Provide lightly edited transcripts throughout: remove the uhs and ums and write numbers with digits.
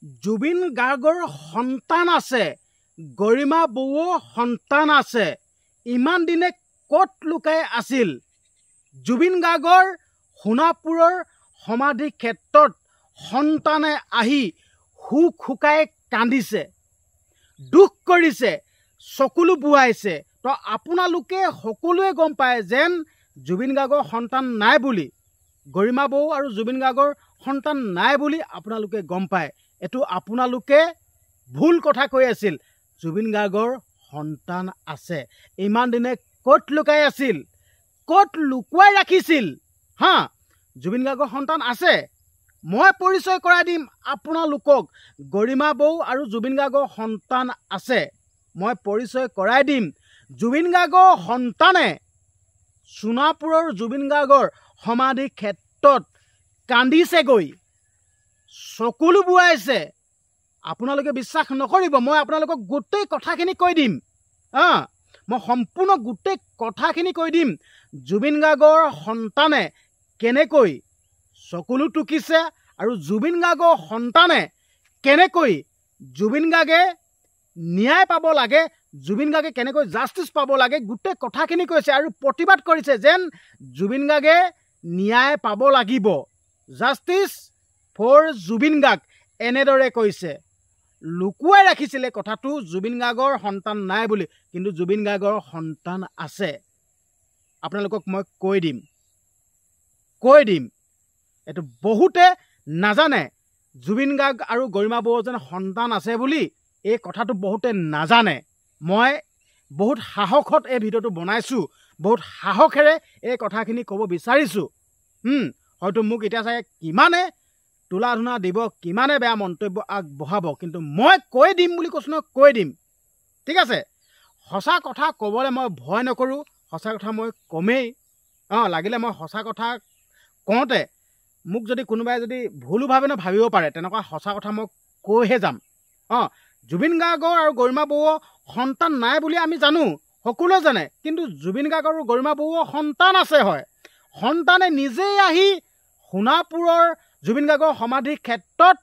জুবিন গাৰ্গৰ সন্তান আছে, গৰিমা বৌৰ সন্তান আছে। ইমান দিনে ক'ত লুকাই আছিল? জুবিন গাৰ্গৰ সোণাপুৰৰ সমাধি ক্ষেত্ৰত সন্তানে আহি হুক হুকাই কান্দিছে, দুখ কৰিছে, চকুলো বুৱাইছে। তো আপোনালোকে সকলোৱে গম পায় যেন জুবিন গাৰ্গৰ সন্তান নাই বুলি, গৰিমা বৌ আৰু জুবিন গাৰ্গৰ সন্তান নাই বুলি আপোনালোকে গম পায়। এইটো আপোনালোকে ভুল কথা কৈ আছিল। জুবিন গাৰ্গৰ সন্তান আছে। ইমান দিনে ক'ত লুকাই আছিল? ক'ত লুকুৱাই ৰাখিছিল? হা, জুবিন গাৰ্গৰ সন্তান আছে। মই পৰিচয় কৰাই দিম আপোনালোকক। গৰিমা বৌ আৰু জুবিন গাৰ্গৰ সন্তান আছে। মই পৰিচয় কৰাই দিম। জুবিন গাৰ্গৰ সন্তানে সোণাপুৰৰ জুবিন গাৰ্গৰ সমাধি ক্ষেত্ৰত কান্দিছেগৈ, চকুলো বুৱাইছে। আপোনালোকে বিশ্বাস নকৰিব, মই আপোনালোকক গোটেই কথাখিনি কৈ দিম। মই সম্পূৰ্ণ গোটেই কথাখিনি কৈ দিম। জুবিন গাৰ্গৰ সন্তানে কেনেকৈ চকুলো টুকিছে আৰু জুবিন গাৰ্গৰ সন্তানে কেনেকৈ জুবিন গাৰ্গে ন্যায় পাব লাগে, জুবিন গাৰ্গে কেনেকৈ জাষ্টিছ পাব লাগে, গোটেই কথাখিনি কৈছে আৰু প্ৰতিবাদ কৰিছে যেন জুবিন গাৰ্গে ন্যায় পাব লাগিব। জাষ্টিছ ফৰ জুবিন গাৰ্গ এনেদৰে কৈছে। লুকুৱাই ৰাখিছিলে কথাটো জুবিন গাৰ্গৰ সন্তান নাই বুলি, কিন্তু জুবিন গাৰ্গৰ সন্তান আছে। আপোনালোকক মই কৈ দিম। এইটো বহুতে নাজানে জুবিন গাৰ্গ আৰু গৰিমা বৌৰ যেন সন্তান আছে বুলি। এই কথাটো বহুতে নাজানে। মই বহুত সাহসত এই ভিডিঅ'টো বনাইছোঁ, বহুত সাহসেৰে এই কথাখিনি ক'ব বিচাৰিছোঁ। হয়তো মোক এতিয়া চাগে কিমানে তোলা ধূনা দিব, কিমানে বেয়া মন্তব্য আগবঢ়াব, কিন্তু মই কৈ দিম বুলি কৈছোঁ নহয়, কৈ দিম। ঠিক আছে, সঁচা কথা ক'বলৈ মই ভয় নকৰোঁ। সঁচা কথা মই কমেই। লাগিলে মই সঁচা কথা কওঁতে মোক যদি কোনোবাই যদি ভুলো ভাবে ভাবিব পাৰে, তেনেকুৱা সঁচা কথা মই কৈহে যাম। জুবিন গাৰ্গৰ আৰু গৰিমা বৌৰ সন্তান নাই বুলি আমি জানো, সকলোৱে জানে, কিন্তু জুবিন গাৰ্গ আৰু গৰিমা বৌৰ সন্তান আছে। হয়, সন্তানে নিজেই আহি সোণাপুৰৰ জুবিন গাৰ্গৰ সমাধি ক্ষেত্ৰত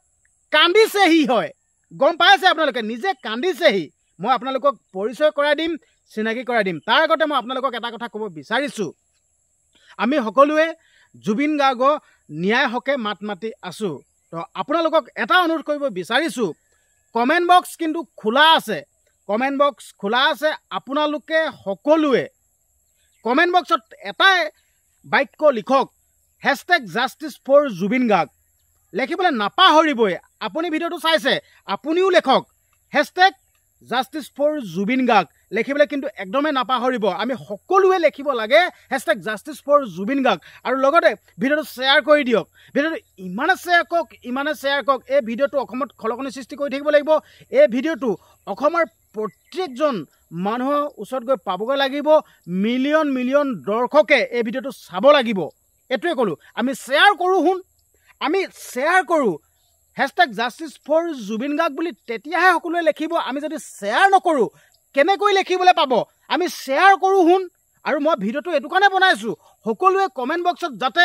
কান্দিছেহি। হয়, গম পাইছে আপোনালোকে, নিজে কান্দিছেহি। মই আপোনালোকক পৰিচয় কৰাই দিম, চিনাকি কৰাই দিম। তাৰ আগতে মই আপোনালোকক এটা কথা ক'ব বিচাৰিছোঁ। আমি সকলোৱে জুবিন গাৰ্গৰ ন্যায় হকে মাত মাতি আছোঁ। তো আপোনালোকক এটা অনুৰোধ কৰিব বিচাৰিছোঁ, কমেণ্ট বক্স কিন্তু খোলা আছে। কমেণ্ট বক্স খোলা আছে। আপোনালোকে সকলোৱে কমেণ্ট বক্সত এটাই বাক্য লিখক, #জাষ্টিছ ফৰ জুবিন গাৰ্গ। লিখিবলৈ নাপাহৰিবই। আপুনি ভিডিঅ'টো চাইছে, আপুনিও লেখক #জাষ্টিছ ফৰ জুবিন গাৰ্গ। লিখিবলৈ কিন্তু একদমেই নাপাহৰিব। আমি সকলোৱে লিখিব লাগে #জাষ্টিছ ফৰ জুবিন গাৰ্গ। আৰু লগতে ভিডিঅ'টো শ্বেয়াৰ কৰি দিয়ক। ভিডিঅ'টো ইমানে শ্বেয়াৰ কৰক, এই ভিডিঅ'টো অসমত খলকনি সৃষ্টি কৰি থাকিব লাগিব। এই ভিডিঅ'টো অসমৰ প্ৰত্যেকজন মানুহৰ ওচৰত গৈ পাবগৈ লাগিব। মিলিয়ন দৰ্শকে এই ভিডিঅ'টো চাব লাগিব। এইটোৱে ক'লোঁ। আমি শ্বেয়াৰ কৰোঁ আমি শ্বেয়াৰ কৰোঁ #জাষ্টিছ ফৰ জুবিন গাৰ্গ বুলি, তেতিয়াহে সকলোৱে লিখিব। আমি যদি শ্বেয়াৰ নকৰোঁ কেনেকৈ লিখিবলৈ পাব? আমি শ্বেয়াৰ কৰোঁ আৰু মই ভিডিঅ'টো এইটো কাৰণে বনাইছোঁ, সকলোৱে কমেণ্ট বক্সত যাতে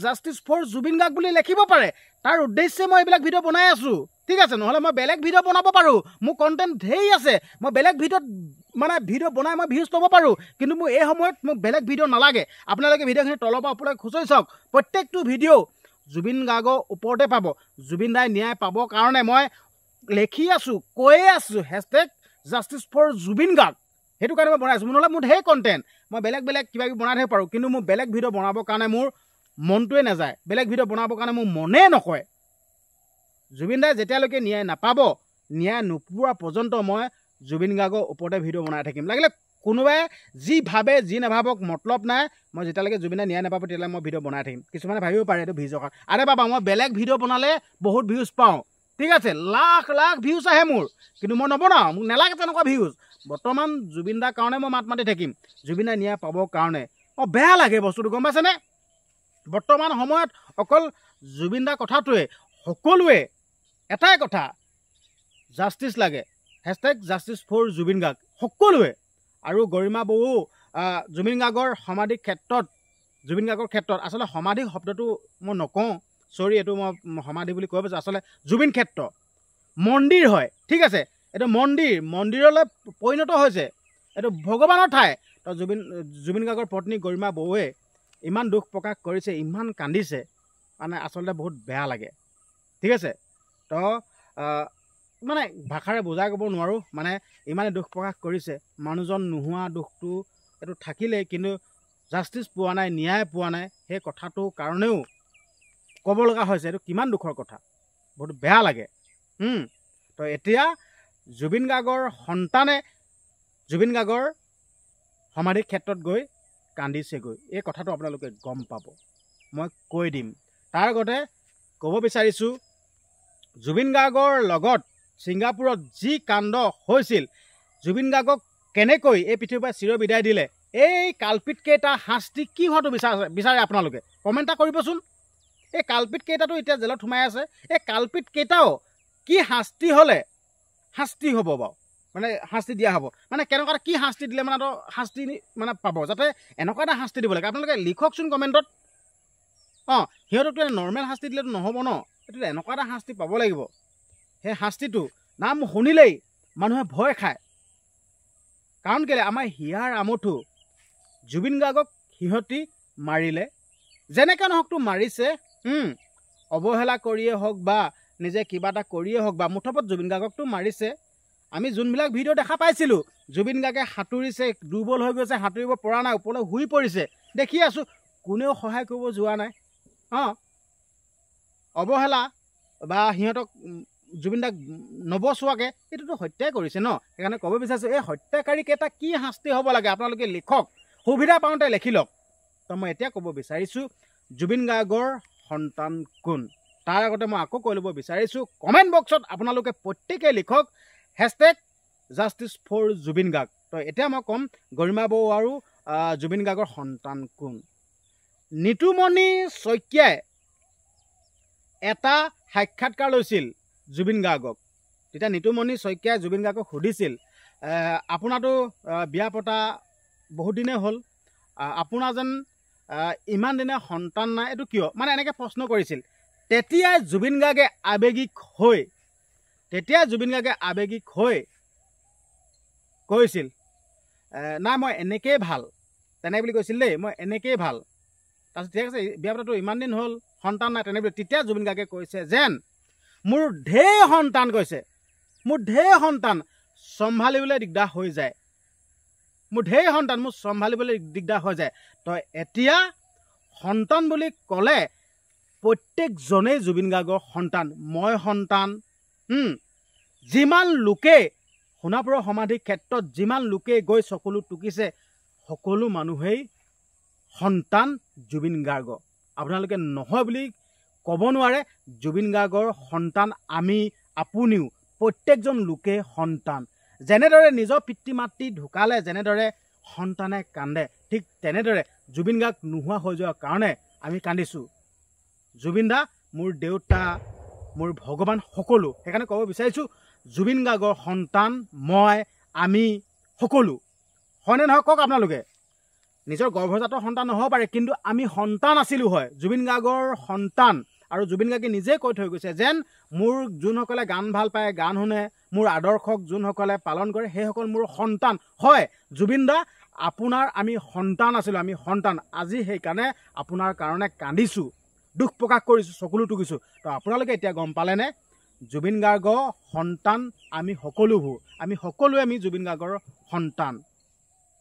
#জাষ্টিছ ফৰ জুবিন গাৰ্গ বুলি লিখিব পাৰে, তাৰ উদ্দেশ্যে মই এইবিলাক ভিডিঅ' বনাই আছোঁ। ঠিক আছে, নহ'লে মই বেলেগ ভিডিঅ' বনাব পাৰোঁ। মোৰ কণ্টেণ্ট ধেৰ আছে, মই বেলেগ ভিডিঅ'ত ভিডিঅ' বনাই মই ভিউজ ল'ব পাৰোঁ, কিন্তু মোৰ এই সময়ত মোক বেলেগ ভিডিঅ' নালাগে। আপোনালোকে ভিডিঅ'খিনি তলৰ পৰা ওপৰলৈ খুচৰি চাওক। প্ৰত্যেকটো ভিডিঅ' জুবিন গাৰ্গৰ ওপৰতে পাব। জুবিন দাই ন্যায় পাবৰ কাৰণে মই লিখি আছোঁ, কৈয়ে আছোঁ #জাষ্টিছ ফৰ জুবিন গাৰ্গ। সেইটো কাৰণে মই বনাইছোঁ। নহ'লে মোৰ ধেৰ কণ্টেণ্ট, মই বেলেগ কিবা কিবি বনাই থাকিব পাৰোঁ, কিন্তু মোৰ বেলেগ ভিডিঅ' বনাবৰ কাৰণে মোৰ মনটোৱে নাযায়, বেলেগ ভিডিঅ' বনাবৰ কাৰণে মোৰ মনেই নকয়। জুবিন দাই যেতিয়ালৈকে ন্যায় নাপাব, ন্যায় নোপোৱা পৰ্যন্ত মই জুবিন গাৰ্গৰ ওপৰতে ভিডিঅ' বনাই থাকিম। লাগিলে কোনোবাই যি ভাবে যি নাভাবক মতলব নাই। মই যেতিয়ালৈকে জুবিন দাই ন্যায় নাপাব তেতিয়ালৈকে মই ভিডিঅ' বনাই থাকিম। কিছুমানে ভাবিব পাৰে এইটো ভিউজৰ কাৰণে। আৰে বাবা, মই বেলেগ ভিডিঅ' বনালে বহুত ভিউজ পাওঁ। ঠিক আছে, লাখ ভিউজ আহে মোৰ, কিন্তু মই নবনাওঁ। মোক নালাগে তেনেকুৱা ভিউজ। বৰ্তমান জুবিন দাৰ কাৰণে মই মাত মাতি থাকিম, জুবিন দাই ন্যায় পাবৰ কাৰণে। বেয়া লাগে বস্তুটো, গম পাইছেনে? বৰ্তমান সময়ত অকল জুবিন দাৰ কথাটোৱে, সকলোৱে এটাই কথা, জাষ্টিছ লাগে। #জাষ্টিছ ফৰ জুবিন গাৰ্গ সকলোৱে। আৰু গৰিমা বৌ জুবিন গাৰ্গৰ সমাধি ক্ষেত্ৰত, জুবিন গাৰ্গৰ ক্ষেত্ৰত আচলতে সমাধি শব্দটো মই নকওঁ, চৰি, এইটো মই সমাধি বুলি কৈ পাইছোঁ, আচলতে জুবিন ক্ষেত্ৰ। মন্দিৰ হয় ঠিক আছে এইটো মন্দিৰলৈ পৰিণত হৈছে এইটো ভগৱানৰ ঠাই তো জুবিন গাৰ্গৰ পত্নী গৰিমা বৌৱে ইমান দুখ প্ৰকাশ কৰিছে ইমান কান্দিছে মানে আচলতে বহুত বেয়া লাগে ঠিক আছে তো মানে ভাষাৰে বুজাই ক'ব নোৱাৰোঁ মানে ইমানে দুখ প্ৰকাশ কৰিছে মানুহজন নোহোৱা দুখটো এইটো থাকিলেই কিন্তু জাষ্টিছ পোৱা নাই ন্যায় পোৱা নাই সেই কথাটোৰ কাৰণেও ক'ব লগা হৈছে এইটো কিমান দুখৰ কথা বহুত বেয়া লাগে তো এতিয়া জুবিন গাৰ্গৰ সন্তানে জুবিন গাৰ্গৰ সমাধি ক্ষেত্ৰত গৈ কান্দিছেগৈ এই কথাটো আপোনালোকে গম পাব মই কৈ দিম তাৰ আগতে ক'ব বিচাৰিছোঁ জুবিন গাৰ্গৰ লগত ছিংগাপুৰত যি কাণ্ড হৈছিল জুবিন গাৰ্গক কেনেকৈ এই পৃথিৱীৰ পৰা চিৰ বিদায় দিলে এই কালপিতকেইটা শাস্তি কি হোৱাটো বিচাৰে আপোনালোকে কমেণ্ট এটা কৰিবচোন এই কালপিতকেইটাতো এতিয়া জেলত সোমাই আছে এই কালপিতকেইটাও কি শাস্তি হ'লে শাস্তি হ'ব বাৰু মানে শাস্তি দিয়া হ'ব মানে কেনেকুৱা কি শাস্তি দিলে মানে শাস্তি মানে পাব যাতে এনেকুৱা এটা শাস্তি দিব লাগে আপোনালোকে লিখকচোন কমেণ্টত সিহঁতকতো নৰ্মেল শাস্তি দিলেতো নহ'ব ন এইটো এনেকুৱা এটা শাস্তি পাব লাগিব সেই শাস্তিটো নাম শুনিলেই মানুহে ভয় খায় কাৰণ কেলে আমাৰ হিয়াৰ আমঠু জুবিন গাৰ্গক সিহঁতি মাৰিলে যেনেকৈ নহওকতো মাৰিছে অৱহেলা কৰিয়ে হওক বা নিজে কিবা এটা কৰিয়ে হওক বা মুঠপত জুবিন গাৰ্গকতো মাৰিছে আমি যোনবিলাক ভিডিঅ' দেখা পাইছিলোঁ জুবিন গাৰ্গে সাঁতুৰিছে দুৰ্বল হৈ গৈছে সাঁতুৰিব পৰা নাই ওপৰলৈ শুই পৰিছে দেখি আছোঁ কোনেও সহায় কৰিব যোৱা নাই অৱহেলা বা সিহঁতক জুবিন দাক নবচোৱাকৈ এইটোতো হত্যাই কৰিছে ন সেইকাৰণে ক'ব বিচাৰিছোঁ এই হত্যাকাৰীকেইটা কি শাস্তি হ'ব লাগে আপোনালোকে লিখক সুবিধা পাওঁতে লিখি লওক তো মই এতিয়া ক'ব বিচাৰিছোঁ জুবিন গাৰ্গৰ সন্তান কোন তাৰ আগতে মই আকৌ কৈ ল'ব বিচাৰিছোঁ কমেণ্ট বক্সত আপোনালোকে প্ৰত্যেকেই লিখক #জাষ্টিছ ফৰ জুবিন গাৰ্গ তো এতিয়া মই ক'ম গৰিমা বৌ আৰু জুবিন গাৰ্গৰ সন্তান কোন নিতুমণি শইকীয়াই এটা সাক্ষাৎকাৰ লৈছিল জুবিন গাৰ্গক তেতিয়া নিতুমণি শইকীয়াই জুবিন গাৰ্গক সুধিছিল আপোনাৰতো বিয়া পতা বহুত দিনেই হ'ল আপোনাৰ যেন ইমান দিনে সন্তান নাই এইটো কিয় মানে এনেকৈ প্ৰশ্ন কৰিছিল তেতিয়াই জুবিন গাৰ্গে আৱেগিক হৈ কৈছিল নাই মই এনেকেই ভাল তেনে বুলি কৈছিল দেই মই এনেকেই ভাল তাৰপিছত ঠিক আছে বিয়া পতাটো ইমান দিন হ'ল সন্তান নাই তেনে বুলি তেতিয়া জুবিন গাৰ্গে কৈছে যেন মোৰ ঢেৰ সন্তান চম্ভালিবলৈ দিগদাৰ হৈ যায় মোৰ চম্ভালিবলৈ দিগদাৰ হৈ যায় তো এতিয়া সন্তান বুলি ক'লে প্ৰত্যেকজনেই জুবিন গাৰ্গৰ সন্তান মই সন্তান যিমান লোকে সোণাপুৰৰ সমাধি ক্ষেত্ৰত যিমান লোকে গৈ চকুলো টুকিছে সকলো মানুহেই সন্তান জুবিন গাৰ্গ আপোনালোকে নহয় বুলি ক'ব নোৱাৰে জুবিন গাৰ্গৰ সন্তান আমি আপুনিও প্ৰত্যেকজন লোকে সন্তান যেনেদৰে নিজৰ পিতৃ মাতৃ ঢুকালে যেনেদৰে সন্তানে কান্দে ঠিক তেনেদৰে জুবিন গাৰ্গ নোহোৱা হৈ যোৱাৰ কাৰণে আমি কান্দিছোঁ জুবিন দা মোৰ দেউতা মোৰ ভগৱান সকলো সেইকাৰণে ক'ব বিচাৰিছোঁ জুবিন গাৰ্গৰ সন্তান মই আমি সকলো হয়নে নহয় কওক আপোনালোকে নিজৰ গৰ্ভজাতৰ সন্তান নহ'ব পাৰে কিন্তু আমি সন্তান আছিলোঁ হয় জুবিন গাৰ্গৰ সন্তান আৰু জুবিন গাৰ্গে নিজে কৈ থৈ গৈছে যেন মোৰ যোনসকলে গান ভাল পায় গান শুনে মোৰ আদৰ্শক যোনসকলে পালন কৰে সেইসকল মোৰ সন্তান হয় জুবিন দা আপোনাৰ আমি সন্তান আছিলোঁ আমি সন্তান আজি সেইকাৰণে আপোনাৰ কাৰণে কান্দিছোঁ দুখ প্ৰকাশ কৰিছোঁ চকুলো টুকিছোঁ তো আপোনালোকে এতিয়া গম পালেনে জুবিন গাৰ্গৰ সন্তান আমি সকলোবোৰ আমি সকলোৱে আমি জুবিন গাৰ্গৰ সন্তান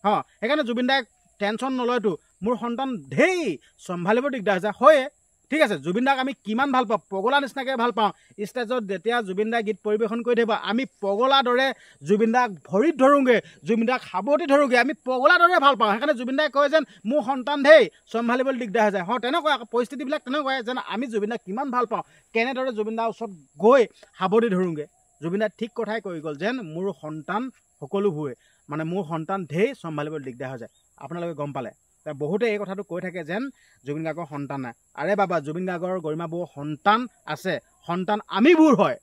সেইকাৰণে জুবিন দাই টেনশ্যন নলয়তো মোৰ সন্তান ঢেৰ চম্ভালিব দিগদাৰ হৈছে হয় ঠিক আছে জুবিন দাক আমি কিমান ভাল পাওঁ পগলা নিচিনাকৈ ভাল পাওঁ ষ্টেজত যেতিয়া জুবিন দাই গীত পৰিৱেশন কৰি থাকিব আমি পগলা দৰে জুবিন দাক ভৰিত ধৰোঁগৈ জুবিন দাক সাৱটি ধৰোঁগৈ আমি পগলা দৰে ভাল পাওঁ সেইকাৰণে জুবিন দাই কয় যেন মোৰ সন্তান ঢেৰ চম্ভালিবলৈ দিগদাৰ হৈ যায় তেনেকুৱা পৰিস্থিতিবিলাক তেনেকুৱাই যেন আমি জুবিন দাক কিমান ভাল পাওঁ কেনেদৰে জুবিন দাৰ ওচৰত গৈ সাৱটি ধৰোঁগৈ জুবিন দাই ঠিক কথাই কৈ গ'ল যেন মোৰ সন্তান সকলোবোৰে মানে মোৰ সন্তান ঢেৰ চম্ভালিবলৈ দিগদাৰ হৈ যায় আপোনালোকে গম পালে বহুতে এই কথাটো কৈ থাকে যেন জুবিন গাৰ্গৰ সন্তান নাই আৰে বাবা জুবিন গাৰ্গৰ গৰিমা বৌৰ সন্তান আছে সন্তান আমিবোৰ হয়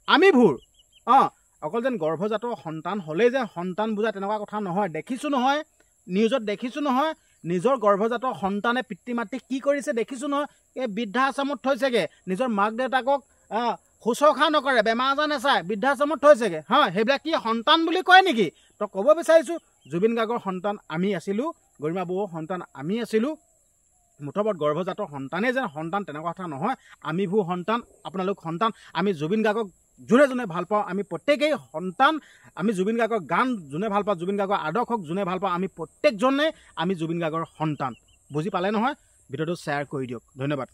আমিবোৰ অকল যেন গৰ্ভজাতৰ সন্তান হ'লেই যে সন্তান বুজা তেনেকুৱা কথা নহয় দেখিছোঁ নহয় নিউজত দেখিছোঁ নহয় নিজৰ গৰ্ভজাতৰ সন্তানে পিতৃ মাতৃক কি কৰিছে দেখিছোঁ নহয় এই বৃদ্ধা আশ্ৰমত থৈছেগৈ নিজৰ মাক দেউতাকক শুশ্ৰূষা নকৰে, বেমাৰ আজাৰ নাচায়, বৃদ্ধাশ্ৰমত থৈছেগৈ, হা, সেইবিলাক কি সন্তান বুলি কয় নেকি? তো ক'ব বিচাৰিছোঁ জুবিন গাৰ্গৰ সন্তান আমি আছিলোঁ, গৰিমা বৰুৱাৰ সন্তান আমি আছিলোঁ। মুঠৰ গৰ্ভজাতৰ সন্তানেই যেন সন্তান তেনেকুৱা কথা নহয়। আমিবোৰ সন্তান, আপোনালোক সন্তান। আমি জুবিন গাৰ্গক যোনে যোনে ভাল পাওঁ আমি প্ৰত্যেকেই সন্তান। আমি জুবিন গাৰ্গৰ গান যোনে ভাল পাওঁ, জুবিন গাৰ্গৰ আদৰ্শক যোনে ভাল পাওঁ, আমি প্ৰত্যেকজনে আমি জুবিন গাৰ্গৰ সন্তান। বুজি পালে নহয়? ভিডিঅ'টো শ্বেয়াৰ কৰি দিয়ক। ধন্যবাদ।